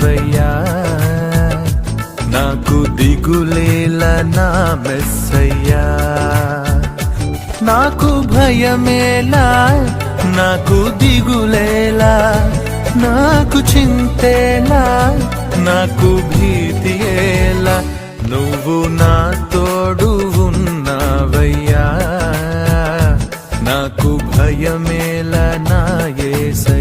ఉన్నావయ్యా. నాకు దిగులేలా నా మెస్సయ్యా. నాకు భయమేలా, నాకు దిగులేలా, నాకు చింతేలా, నాకు భీతియేలా, నువ్వు నా తోడు ఉన్నావయ్యా. నాకు భయమేలా నా యేసయ్యా.